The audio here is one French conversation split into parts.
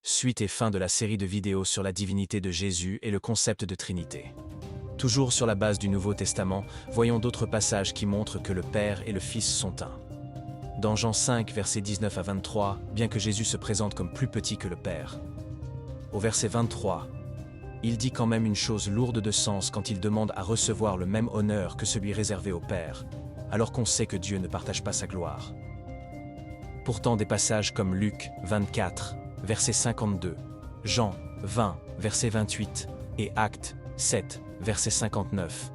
suite et fin de la série de vidéos sur la divinité de Jésus et le concept de Trinité. Toujours sur la base du Nouveau Testament, voyons d'autres passages qui montrent que le Père et le Fils sont un. Dans Jean 5, versets 19 à 23, bien que Jésus se présente comme plus petit que le Père. Au verset 23, il dit quand même une chose lourde de sens quand il demande à recevoir le même honneur que celui réservé au Père, alors qu'on sait que Dieu ne partage pas sa gloire. Pourtant, des passages comme Luc 24, verset 52, Jean 20, verset 28 et Actes 7, verset 59,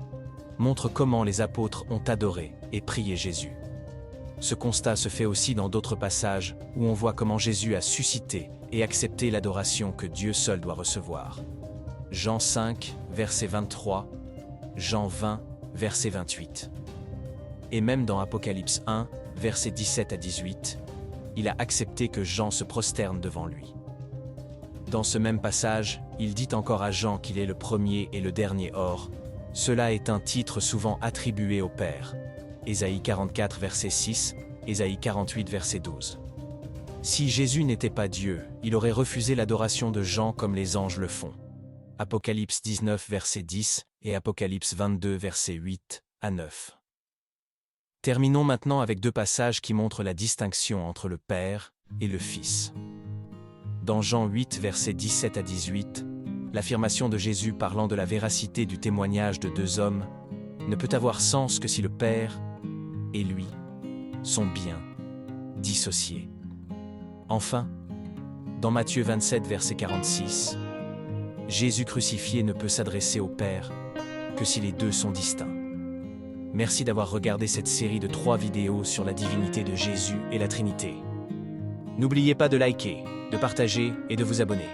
montrent comment les apôtres ont adoré et prié Jésus. Ce constat se fait aussi dans d'autres passages où on voit comment Jésus a suscité et accepté l'adoration que Dieu seul doit recevoir. Jean 5, verset 23, Jean 20, verset 28. Et même dans Apocalypse 1, verset 17 à 18, il a accepté que Jean se prosterne devant lui. Dans ce même passage, il dit encore à Jean qu'il est le premier et le dernier or. Cela est un titre souvent attribué au Père. Ésaïe 44, verset 6, Ésaïe 48, verset 12. Si Jésus n'était pas Dieu, il aurait refusé l'adoration de Jean comme les anges le font. Apocalypse 19, verset 10 et Apocalypse 22, verset 8 à 9. Terminons maintenant avec deux passages qui montrent la distinction entre le Père et le Fils. Dans Jean 8, versets 17 à 18, l'affirmation de Jésus parlant de la véracité du témoignage de deux hommes ne peut avoir sens que si le Père et lui sont bien dissociés. Enfin, dans Matthieu 27, verset 46, Jésus crucifié ne peut s'adresser au Père que si les deux sont distincts. Merci d'avoir regardé cette série de 3 vidéos sur la divinité de Jésus et la Trinité. N'oubliez pas de liker, de partager et de vous abonner.